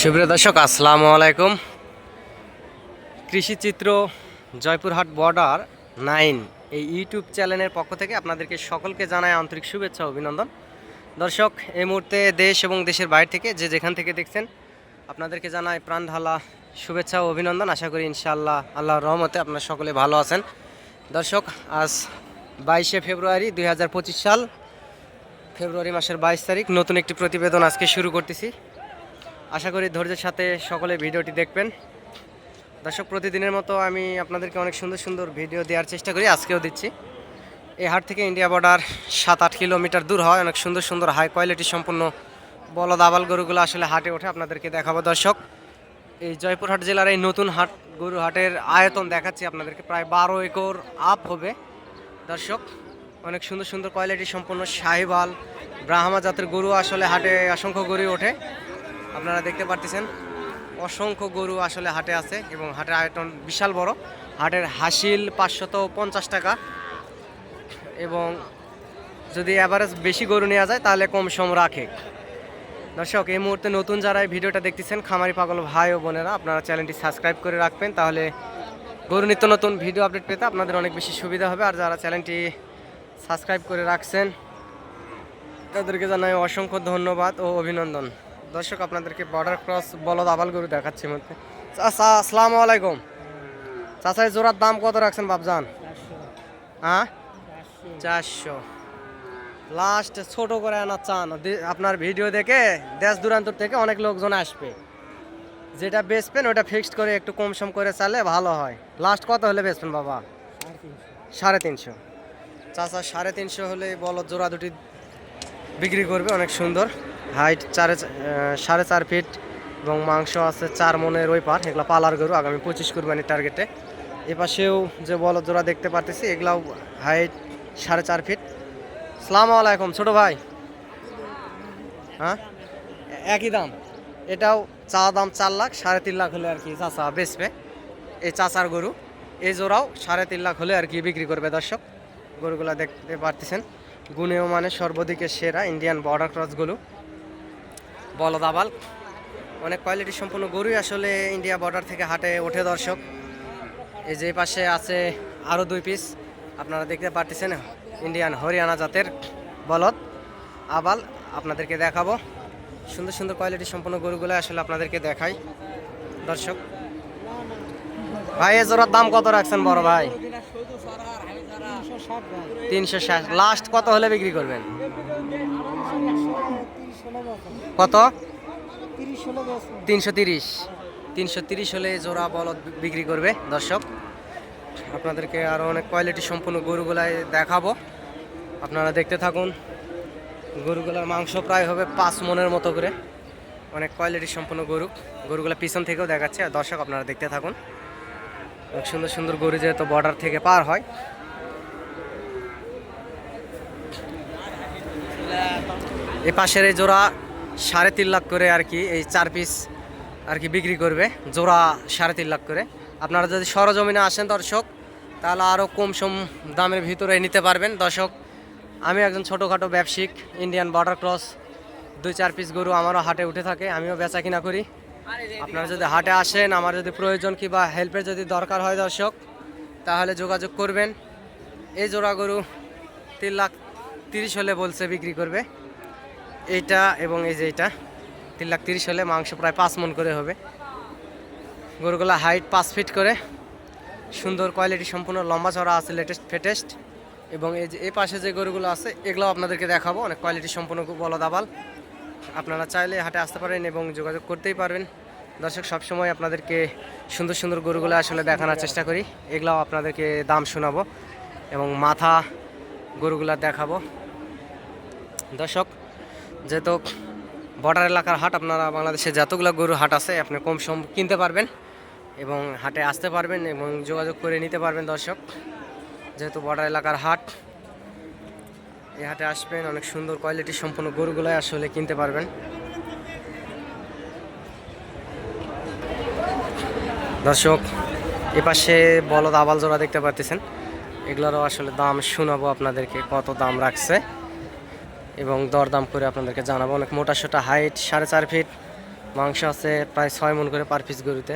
সুপ্রিয় দর্শক, আসসালামু আলাইকুম। কৃষিচিত্র জয়পুরহাট বর্ডার 9 এই ইউটিউব চ্যানেলের পক্ষ থেকে আপনাদেরকে সকলকে জানাই আন্তরিক শুভেচ্ছা ও অভিনন্দন। দর্শক, এই মুহূর্তে দেশ এবং দেশের বাইরে থেকে যে যেখান থেকে দেখছেন আপনাদেরকে জানাই প্রাণ ঢালা শুভেচ্ছা ও অভিনন্দন। আশা করি ইনশাআল্লাহ আল্লাহর রহমতে আপনারা সকলে ভালো আছেন। দর্শক, আজ 22শে ফেব্রুয়ারি 2025 সাল, ফেব্রুয়ারি মাসের 22 তারিখ। নতুন একটি প্রতিবেদন আজকে শুরু করতেছি। আশা করি ধৈর্যের সাথে সকলে ভিডিওটি দেখবেন। দর্শক, প্রতিদিনের মতো আমি আপনাদেরকে অনেক সুন্দর সুন্দর ভিডিও দেওয়ার চেষ্টা করি, আজকেও দিচ্ছি। এই হাট থেকে ইন্ডিয়া বর্ডার 7-8 কিলোমিটার দূর হয়। অনেক সুন্দর সুন্দর হাই কোয়ালিটি সম্পন্ন বলদ আবাল গরুগুলো আসলে হাটে ওঠে, আপনাদেরকে দেখাবো। দর্শক, এই জয়পুরহাট জেলার এই নতুন হাট গরু হাটের আয়তন দেখাচ্ছি আপনাদেরকে, প্রায় 12 একর আপ হবে। দর্শক, অনেক সুন্দর সুন্দর কোয়ালিটি সম্পন্ন শাহিওয়াল ব্রাহ্মা জাতের গরু আসলে হাটে অসংখ্য গরু ওঠে। আপনারা দেখতে পারতেছেন অসংখ্য গরু আসলে হাটে আছে এবং হাটের আয়তন বিশাল বড়। হাটের হাসিল 550 টাকা, এবং যদি অ্যাভারেজ বেশি গরু নেওয়া যায় তাহলে কম সম রাখে। দর্শক, এই মুহূর্তে নতুন যারা এই ভিডিওটা দেখতেছেন, খামারি পাগল ভাই ও বোনেরা, আপনারা চ্যানেলটি সাবস্ক্রাইব করে রাখবেন, তাহলে গরু নিত্য নতুন ভিডিও আপডেট পেতে আপনাদের অনেক বেশি সুবিধা হবে। আর যারা চ্যানেলটি সাবস্ক্রাইব করে রাখছেন তাদেরকে জানাই অসংখ্য ধন্যবাদ ও অভিনন্দন। দর্শক, আপনাদেরকে বর্ডার ক্রস বলদ আবাল গরু দেখাচ্ছি মধ্যে। চাচা, আসসালামু আলাইকুম। চাচা, এই জোড়ার দাম কত রাখছেন বাপজান? হ্যাঁ, 400। লাস্ট ছোট করে আনা চান? আপনার ভিডিও দেখে দেশ দূরান্তর থেকে অনেক লোকজন আসবে, যেটা বেচবেন ওটা ফিক্সড করে একটু কম সম করে চালে ভালো হয়। লাস্ট কত হলে বেচবেন বাবা? 350। চাচা 350 হলে বলদ জোড়া দুটি বিক্রি করবে। অনেক সুন্দর হাইট, 4.5 ফিট এবং মাংস আছে 4 মনের ওই পার। এগুলো পালার গরু, আগামী 25 কুরবানির টার্গেটে। এপাশেও যে বলদ জোড়া দেখতে পারতেছি এগুলাও হাইট 4.5 ফিট। আসসালামু আলাইকুম ছোট ভাই। হ্যাঁ, একই দাম। এটাও চা দাম 4 লাখ, 3.5 লাখ হলে আর কি চাচা বেচবে। এই চাচার গরু, এই জোড়াও 3.5 লাখ হলে আর কি বিক্রি করবে। দর্শক, গরুগুলা দেখতে পারতেছেন গুণেও মানে সর্বদিকে সেরা ইন্ডিয়ান বর্ডার ক্রসগুলো বলদ আবাল। অনেক কোয়ালিটি সম্পন্ন গরুই আসলে ইন্ডিয়া বর্ডার থেকে হাটে ওঠে। দর্শক, এই যে পাশে আছে আরও 2 পিস, আপনারা দেখতে পারতেছেন ইন্ডিয়ান হরিয়ানা জাতের বলদ আবাল। আপনাদেরকে দেখাবো সুন্দর সুন্দর কোয়ালিটি সম্পন্ন গরুগুলো আসলে আপনাদেরকে দেখাই। দর্শক ভাই, এ জোড়ার দাম কত রাখছেন বড় ভাই? 360। লাস্ট কত হলে বিক্রি করবেন? কত? 330। 330 হলে জোড়া বলদ বিক্রি করবে। দর্শক, আপনাদেরকে আরও অনেক কোয়ালিটি সম্পন্ন গরুগুলাই দেখাবো, আপনারা দেখতে থাকুন। গরুগুলার মাংস প্রায় হবে 5 মনের মতো করে। অনেক কোয়ালিটি সম্পন্ন গরুগুলা পিছন থেকেও দেখাচ্ছে। আর দর্শক, আপনারা দেখতে থাকুন। অনেক সুন্দর সুন্দর গরু যেহেতু বর্ডার থেকে পার হয়। এই পাশের এই জোড়া 3.5 লাখ করে আর কি, এই 4 পিস আর কি বিক্রি করবে জোড়া 3.5 লাখ করে। আপনারা যদি সরজমিনে আসেন দর্শক, তাহলে আরও কম সম দামের ভিতরে নিতে পারবেন। দর্শক, আমি একজন ছোটোখাটো ব্যবসায়িক, ইন্ডিয়ান বর্ডার ক্রস 2-4 পিস গরু আমারও হাটে উঠে থাকে, আমিও বেচা কিনা করি। আপনারা যদি হাটে আসেন, আমার যদি প্রয়োজন কিংবা হেল্পের যদি দরকার হয় দর্শক, তাহলে যোগাযোগ করবেন। এই জোড়া গরু 3,30,000 হলে বলছে বিক্রি করবে। এইটা এবং এই যে এইটা 3,30,000 হলে মাংস প্রায় 5 মণ করে হবে। গরুগুলা হাইট 5 ফিট করে, সুন্দর কোয়ালিটি সম্পূর্ণ লম্বা চড়া আছে, লেটেস্ট ফেটেস্ট। এবং এই যে এই পাশে যে গরুগুলো আছে এগুলো আপনাদেরকে দেখাবো, অনেক কোয়ালিটি সম্পূর্ণ বলদ আবাল। আপনারা চাইলে হাটে আসতে পারেন এবং যোগাযোগ করতেই পারবেন। দর্শক, সবসময় আপনাদেরকে সুন্দর সুন্দর গরুগুলো আসলে দেখানোর চেষ্টা করি। এগুলাও আপনাদেরকে দাম শোনাবো এবং মাথা গরুগুলা দেখাবো। দর্শক, যেহেতু বর্ডার এলাকার হাট, আপনারা বাংলাদেশে যতগুলো গরু হাট আছে আপনি কম সম কিনতে পারবেন এবং হাটে আসতে পারবেন এবং যোগাযোগ করে নিতে পারবেন। দর্শক, যেহেতু বর্ডার এলাকার হাট, এই হাটে আসবেন, অনেক সুন্দর কোয়ালিটি সম্পন্ন গরুগুলাই আসলে কিনতে পারবেন। দর্শক, এপাশে বলদ আবাল জোড়া দেখতে পাচ্ছেন, এগুলোরও আসলে দাম শোনাবো আপনাদেরকে, কত দাম রাখছে এবং দরদাম করে আপনাদেরকে জানাবো। অনেক মোটা সোটা হাইট, 4.5 ফিট মাংস আছে প্রায় 6 মণ করে পার পিস গরুতে।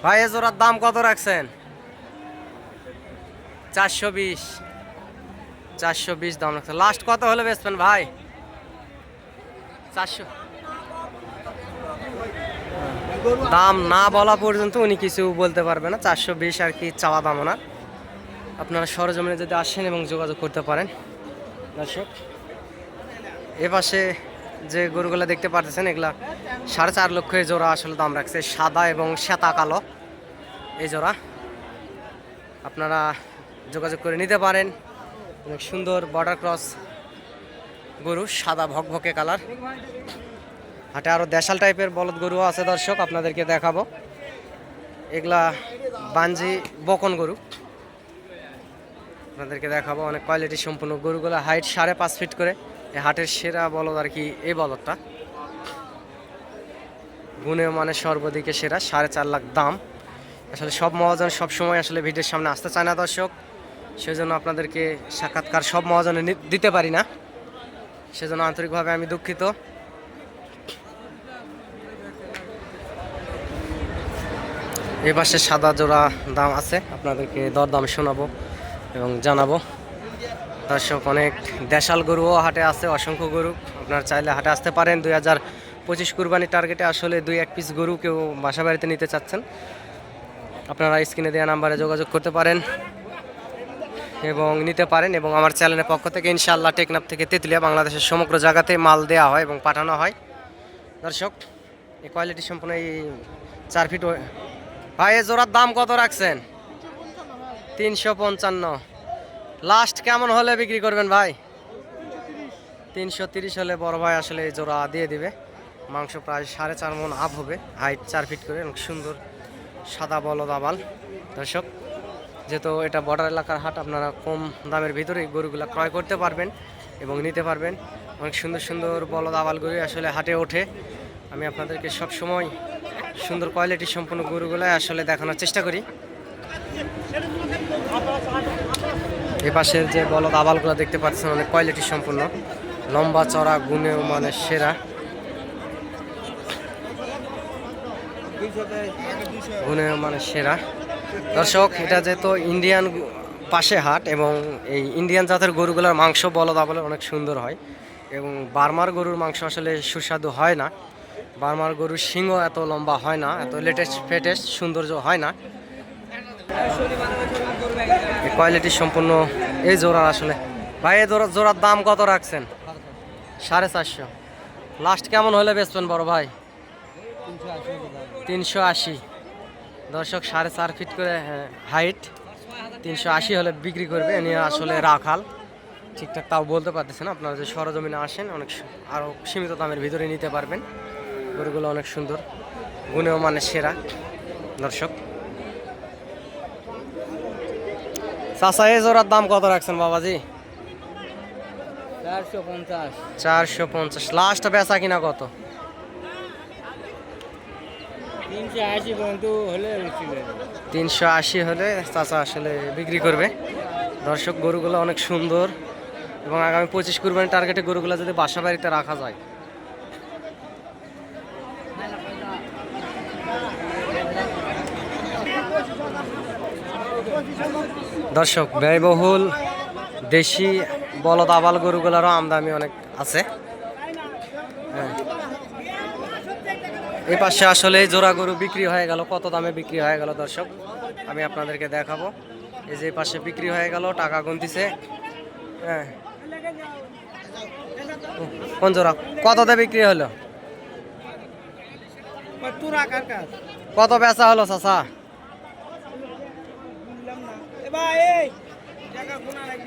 ভাই এ জোড়ার দাম কত রাখছেন? 420। 420 দাম রাখছেন। লাস্ট কত হলে বেচবেন ভাই? 400। দাম না বলা পর্যন্ত উনি কিছু বলতে পারবে না। 420 আর কি চাওয়া দাম ওনার। আপনারা সরজমিনে যদি আসেন এবং যোগাযোগ করতে পারেন। দর্শক এ পাশে যে গরুগুলো দেখতে পাচ্ছেন এগুলা 4.5 লক্ষ জোড়া আসলে দাম রাখছে, সাদা এবং শ্বেতা কালো এই জোড়া। আপনারা যোগাযোগ করে নিতে পারেন। অনেক সুন্দর বর্ডার ক্রস গরু, সাদা ভকভকে কালার। হাটে আরও দেশাল টাইপের বলদ গরুও আছে দর্শক, আপনাদেরকে দেখাবো। এগুলা বাঞ্জি বকন গরু আপনাদেরকে দেখাবো। অনেক কোয়ালিটি সম্পূর্ণ গরুগুলো, হাইট 5.5 ফিট করে। এই হাটের সেরা বলদ আর কি এই বলদটা, গুণে মানে সর্বদিকে সেরা। 4.5 লাখ দাম। আসলে সব মহাজন সব সময় আসলে ভিডিওর সামনে আসতে চায় না দর্শক, সেজন্য আপনাদেরকে সাক্ষাৎকার সব মহাজনে দিতে পারি না, সেজন্য আন্তরিকভাবে আমি দুঃখিত। এই পাশে সাদা জোড়া দাম আছে, আপনাদেরকে দরদাম শোনাবো এবং জানাবো। দর্শক অনেক দেশাল গরুও হাটে আছে, অসংখ্য গরু। আপনারা চাইলে হাটে আসতে পারেন। 2025 কুরবানির টার্গেটে আসলে 2-1 পিস গরু কেউ বাসা বাড়িতে নিতে চাচ্ছেন, আপনারা স্ক্রিনে দেওয়া নাম্বারে যোগাযোগ করতে পারেন এবং নিতে পারেন। এবং আমার চ্যানেলের পক্ষ থেকে ইনশাআল্লাহ টেকনাফ থেকে তেঁতুলিয়া বাংলাদেশের সমগ্র জায়গাতে মাল দেওয়া হয় এবং পাঠানো হয়। দর্শক এই কোয়ালিটি সম্পূর্ণ এই 4 ফিট। ভাই এ জোড়ার দাম কত রাখছেন? 355। লাস্ট কেমন হলে বিক্রি করবেন ভাই? 330 হলে বড় ভাই আসলে এই জোড়া দিয়ে দিবে। মাংস প্রায় 4.5 মণ আপ হবে, হাইট 4 ফিট করে। অনেক সুন্দর সাদা বলদ আবাল। দর্শক যেহেতু এটা বর্ডার এলাকার হাট, আপনারা কম দামের ভিতরে গরুগুলা ক্রয় করতে পারবেন এবং নিতে পারবেন। অনেক সুন্দর সুন্দর বলদ আবাল গরু আসলে হাটে ওঠে। আমি আপনাদেরকে সব সময় সুন্দর কোয়ালিটি সম্পন্ন গরুগুলাই আসলে দেখানোর চেষ্টা করি। এ পাশের যে বলদ আবালগুলো দেখতে পাচ্ছেন অনেক কোয়ালিটি সম্পূর্ণ, লম্বা চড়া, গুণেও মানে সেরা, গুণেও মানে সেরা। দর্শক এটা যেহেতু ইন্ডিয়ান পাশে হাট এবং এই ইন্ডিয়ান জাতের গরুগুলোর মাংস বলদ আবালের অনেক সুন্দর হয় এবং বার্মার গরুর মাংস আসলে সুস্বাদু হয় না। বার্মার গরুর শিংও এত লম্বা হয় না, এত লেটেস্ট ফেটেস্ট সৌন্দর্য হয় না। কোয়ালিটি সম্পূর্ণ এই জোড়া আসলে। ভাই এই জোড়ার দাম কত রাখছেন? 450। লাস্ট কেমন হলে বেচবেন বড় ভাই? 380। দর্শক 4.5 ফিট করে হাইট, 380 হলে বিক্রি করবে। এ নিয়ে আসলে রাখাল ঠিকঠাক তাও বলতে পারতেছে না। আপনারা যে সরজমিনে আসেন অনেক আরও সীমিত দামের ভিতরে নিতে পারবেন। গরুগুলো অনেক সুন্দর, গুণেও মানে সেরা। দর্শক চাচা এই জোড়ার দাম কত রাখছেন বাবাজি? 450। 450। লাস্ট বেচা কিনা কত? 380 পর্যন্ত হলে 380 হলে চাচা আসলে বিক্রি করবে। দর্শক গরুগুলো অনেক সুন্দর এবং আগামী 25 কুরবানি টার্গেটে গরুগুলো যদি বাসা বাড়িতে রাখা যায়। দর্শক ব্যয়বহুল দেশি বলদ আবাল গরুগুলোরও আমদানি অনেক আছে। হ্যাঁ, এই পাশে আসলে জোড়া গরু বিক্রি হয়ে গেল। কত দামে বিক্রি হয়ে গেল দর্শক আমি আপনাদেরকে দেখাবো। এই যে পাশে বিক্রি হয়ে গেল, টাকা গুনতিছে। হ্যাঁ, কোন জোড়া কততে বিক্রি হলো? কত বেচা হলো চাচা?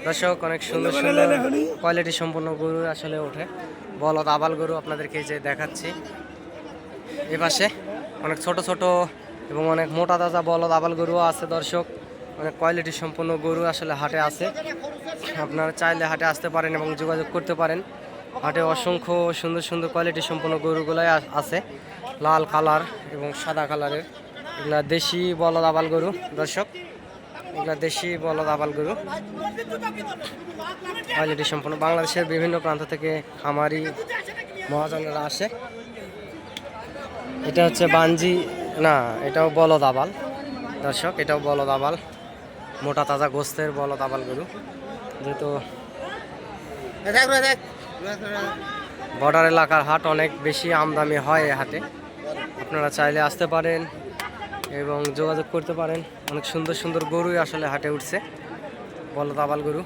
দর্শক অনেক সুন্দর সুন্দর কোয়ালিটি সম্পন্ন গরু আসলে ওঠে, বলদ আবাল গরু আপনাদেরকে যে দেখাচ্ছি। এ পাশে অনেক ছোট ছোট এবং অনেক মোটা তাজা বলদ আবাল গরুও আছে। দর্শক অনেক কোয়ালিটি সম্পন্ন গরু আসলে হাটে আছে, আপনারা চাইলে হাটে আসতে পারেন এবং যোগাযোগ করতে পারেন। হাটে অসংখ্য সুন্দর সুন্দর কোয়ালিটি সম্পন্ন গরুগুলাই আছে, লাল কালার এবং সাদা কালারের। এগুলা দেশি বলদ আবাল গরু। দর্শক এগুলা দেশি বলদ আবাল গরু, কোয়ালিটি সম্পন্ন। বাংলাদেশের বিভিন্ন প্রান্ত থেকে খামারি মহাজনেরা আসে। এটা হচ্ছে বাঞ্জি, না এটাও বলদ আবাল দর্শক, এটাও বলদ আবাল, মোটা তাজা গোস্তের বলদ আবাল গরু। যেহেতু বর্ডার এলাকার হাট অনেক বেশি আমদানি হয় এই হাটে, আপনারা চাইলে আসতে পারেন এবং যোগাযোগ করতে পারেন। অনেক সুন্দর সুন্দর গরুই আসলে হাটে উঠছে, বলদ আবাল গরু।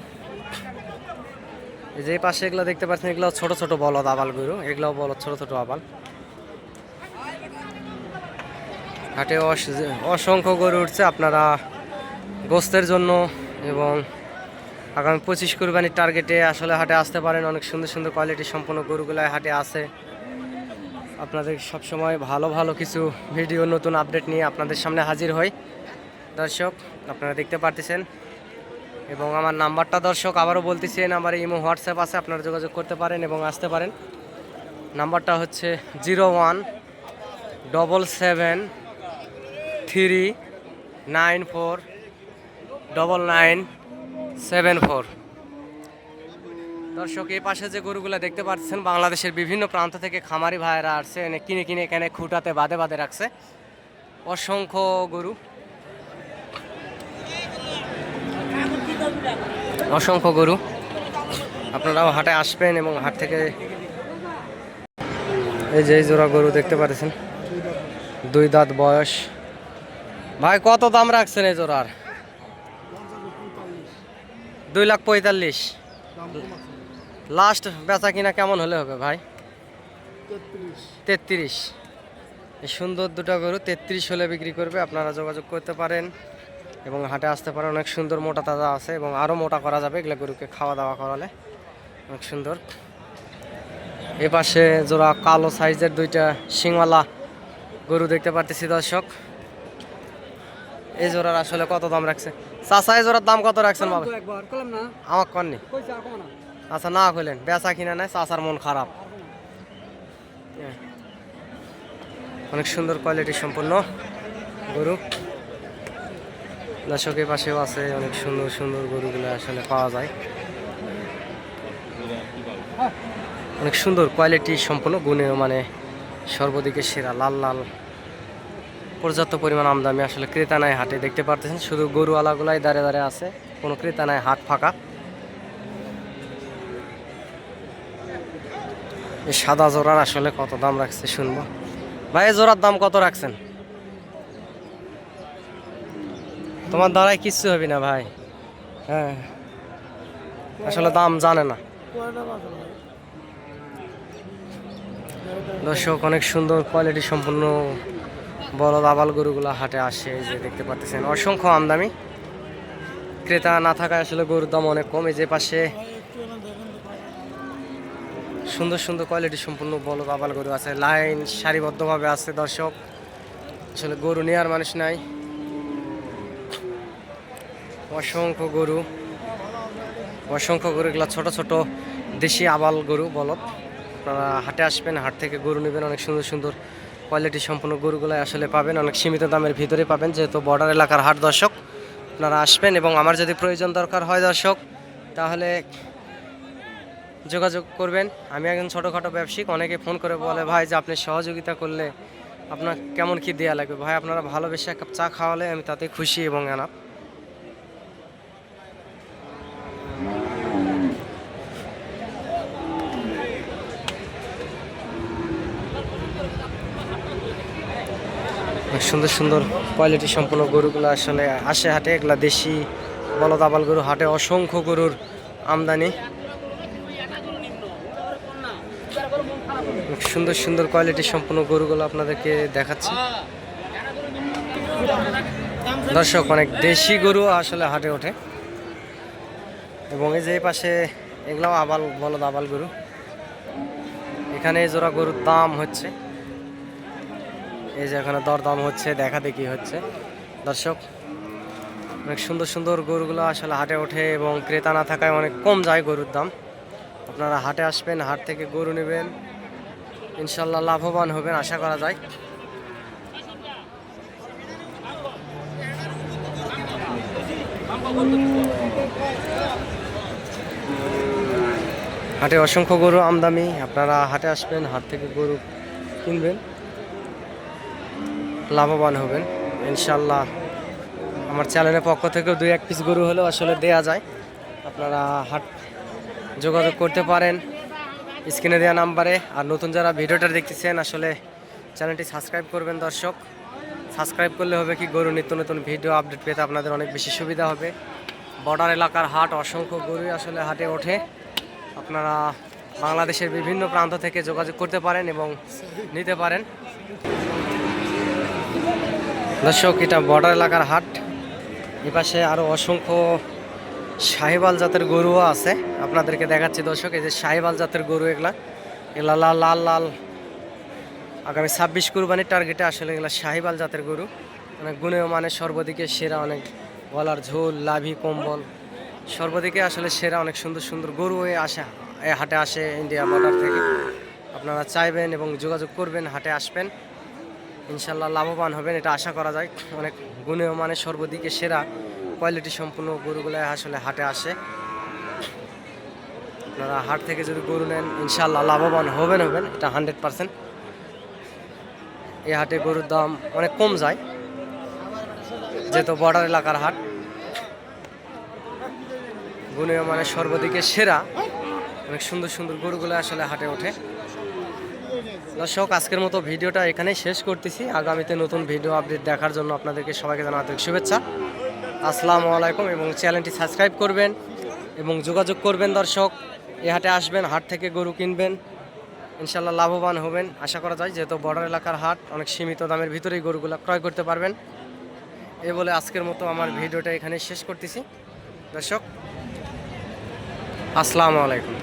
এই যে পাশে এগুলো দেখতে পাচ্ছেন, এগুলো ছোট ছোট বলদ আবাল গরু, এগুলোও বলদ ছোট ছোট আবাল। হাটে অসংখ্য গরু উঠছে, আপনারা গোস্তের জন্য এবং আগামী 25 কুরবানির টার্গেটে আসলে হাটে আসতে পারেন। অনেক সুন্দর সুন্দর কোয়ালিটি সম্পন্ন গরুগুলো হাটে আছে। আপনাদের সবসময় ভালো ভালো কিছু ভিডিও নতুন আপডেট নিয়ে আপনাদের সামনে হাজির হই দর্শক, আপনারা দেখতে পারতেছেন। এবং আমার নাম্বারটা দর্শক আবারও বলতেছি, এই নাম্বারে ইমো হোয়াটসঅ্যাপ আছে, আপনারা যোগাযোগ করতে পারেন এবং আসতে পারেন। নাম্বারটা হচ্ছে 0177394994। দর্শক এই পাশে যে গরুগুলো দেখতে পাচ্ছেন, বাংলাদেশের বিভিন্ন প্রান্ত থেকে খামারি ভাইয়েরা আসছে, কিনে কিনে এখানে খুঁটাতে বাঁধে বাঁধে রাখছে অসংখ্য গরু, অসংখ্য গরু। আপনারাও হাটে আসবেন এবং হাট থেকে এই যে জোড়া গরু দেখতে পাচ্ছেন, 2 দাঁত বয়স। ভাই কত দাম রাখছেন এই জোড়ার? 2,45,000। লাস্ট বেচা কিনা কেমন হলে হবে ভাই? 33। এই সুন্দর দুটো গরু 33 হলে বিক্রি করবে, আপনারা যোগাযোগ করতে পারেন এবং হাটে আসতে পারেন। অনেক সুন্দর মোটা তাজা আছে এবং আরও মোটা করা যাবে এগুলো গরুকে খাওয়া দাওয়া করালে, অনেক সুন্দর। এ পাশে জোড়া কালো সাইজের 2টা শিংওয়ালা গরু দেখতে পারতেছি দর্শক। এই জোড়ার আসলে কত দাম রাখছে চাচা? এই জোড়ার দাম কত রাখছেন বাবা? আমার কননি। আচ্ছা না কইলেন, বেচা কিনা নাই, চাচার মন খারাপ। অনেক সুন্দর কোয়ালিটি সম্পন্ন গরু দর্শকের পাশেও আছে, অনেক সুন্দর সুন্দর গরুগুলো আসলে পাওয়া যায়। অনেক সুন্দর কোয়ালিটি সম্পন্ন, গুণে মানে সর্বদিকে সেরা, লাল লাল, পর্যাপ্ত পরিমাণ আমদানি। আসলে ক্রেতা নাই হাটে, দেখতে পারতেছেন শুধু গরুওয়ালাগুলাই দাঁড়ে দাঁড়ে আছে, কোনো ক্রেতা নাই, হাট ফাঁকা। এই সাদা জোড়ার আসলে কত দাম রাখছে শুনবো। ভাই এই জোড়ার দাম কত রাখছেন? তোমার দ্বারাই কিচ্ছু হবে না ভাই, হ্যাঁ আসলে দাম জানে না দর্শক। অনেক সুন্দর কোয়ালিটি সম্পন্ন বলদ আবাল গরুগুলো হাটে আসে, এই যে দেখতে পাচ্ছেন অসংখ্য আমদানি, ক্রেতা না থাকায় আসলে গরুর দাম অনেক কম। এই যে পাশে সুন্দর সুন্দর কোয়ালিটি সম্পন্ন বলদ আবাল গরু আছে, লাইন সারিবদ্ধভাবে আছে দর্শক, আসলে গরু নেওয়ার মানুষ নাই। অসংখ্য গরু, অসংখ্য গরু, এগুলো ছোট ছোট দেশি আবাল গরু বলদ। আপনারা হাটে আসবেন, হাট থেকে গরু নেবেন, অনেক সুন্দর সুন্দর কোয়ালিটি সম্পন্ন গরুগুলো আসলে পাবেন, অনেক সীমিত দামের ভিতরে পাবেন, যেহেতু বর্ডার এলাকার হাট দর্শক। আপনারা আসবেন এবং আমার যদি প্রয়োজন দরকার হয় দর্শক, তাহলে যোগাযোগ করবেন। আমি একজন ছোটোখাটো ব্যবসায়িক, অনেকে ফোন করে বলে ভাই যে আপনি সহযোগিতা করলে আপনার কেমন কি দেওয়া লাগবে। ভাই আপনারা ভালোবেসে এক কাপ চা খাওয়ালে আমি তাতে খুশি এবং এনাফ। সুন্দর সুন্দর কোয়ালিটি সম্পন্ন গরুগুলো আসলে আসে হাটে, এগুলা দেশি বলদ আবাল গরু। হাটে অসংখ্য গরুর আমদানি, সুন্দর সুন্দর কোয়ালিটি সম্পন্ন গরুগুলো আপনাদেরকে দেখাচ্ছি দর্শক। অনেক দেশি গরু আসলে হাটে ওঠে এবং এই যে পাশে এগুলাও আবাল বলদ আবাল গরু। এখানে জোড়া গরুর দাম হচ্ছে, এই যে এখানে দরদাম হচ্ছে, দেখা দেখি হচ্ছে দর্শক। অনেক সুন্দর সুন্দর গরুগুলো আসলে হাটে ওঠে এবং ক্রেতা না থাকায় অনেক কম যায় গরুর দাম। আপনারা হাটে আসবেন, হাট থেকে গরু নেবেন, ইনশাল্লাহ লাভবান হবেন আশা করা যায়। হাটে অসংখ্য গরু আমদানি, আপনারা হাটে আসবেন, হাট থেকে গরু কিনবেন। লাভবান হবেন ইনশাল্লাহ। আমার চ্যানেলের পক্ষ থেকেও 2-1 পিস গরু হলেও আসলে দেয়া যায়, আপনারা হাট যোগাযোগ করতে পারেন স্ক্রিনে দেওয়া নাম্বারে। আর নতুন যারা ভিডিওটা দেখতেছেন আসলে চ্যানেলটি সাবস্ক্রাইব করবেন দর্শক। সাবস্ক্রাইব করলে হবে কি, গরু নিত্য নতুন ভিডিও আপডেট পেতে আপনাদের অনেক বেশি সুবিধা হবে। বর্ডার এলাকার হাট, অসংখ্য গরুই আসলে হাটে ওঠে। আপনারা বাংলাদেশের বিভিন্ন প্রান্ত থেকে যোগাযোগ করতে পারেন এবং নিতে পারেন দর্শক। এটা বর্ডার এলাকার হাট। এপাশে আরও অসংখ্য শাহিওয়াল জাতের গরুও আছে, আপনাদেরকে দেখাচ্ছি দর্শক। এই যে শাহিওয়াল জাতের গরু, এগুলা লাল লাল লাল আগামী 26 কুরবানির টার্গেটে আসলে এগুলো শাহিওয়াল জাতের গরু। অনেক গুণেও মানে সর্বদিকে সেরা, অনেক গলার ঝোল, লাভি, কম্বল সর্বদিকে আসলে সেরা, অনেক সুন্দর সুন্দর গরু এই হাটে আসে ইন্ডিয়া বর্ডার থেকে। আপনারা চাইবেন এবং যোগাযোগ করবেন, হাটে আসবেন ইনশাল্লাহ লাভবান হবেন, এটা আশা করা যায়। অনেক গুণেও মানে সর্বদিকে সেরা কোয়ালিটি সম্পূর্ণ গরুগুলো আসলে হাটে আসে। আপনারা হাট থেকে যদি গরু নেন ইনশাল্লাহ লাভবান হবেন, এটা 100%। এই হাটে গরুর দাম অনেক কম যায় যেহেতু বর্ডার এলাকার হাট। গুণীয় মানে সর্বদিকে সেরা, অনেক সুন্দর সুন্দর গরুগুলো আসলে হাটে ওঠে দর্শক। আজকের মতো ভিডিওটা এখানেই শেষ করতেছি। আগামীতে নতুন ভিডিও আপডেট দেখার জন্য আপনাদেরকে সবাইকে জানাতে শুভেচ্ছা। আসসালামু আলাইকুম। এবং চ্যানেলটি সাবস্ক্রাইব করবেন এবং যোগাযোগ করবেন দর্শক। এই হাটে আসবেন, হাট থেকে গরু কিনবেন, ইনশাল্লাহ লাভবান হবেন আশা করা যায়। যেহেতু বর্ডার এলাকার হাট, অনেক সীমিত দামের ভিতরেই গরুগুলো ক্রয় করতে পারবেন। এই বলে আজকের মতো আমার ভিডিওটা এখানে শেষ করতেছি দর্শক। আসসালামু আলাইকুম।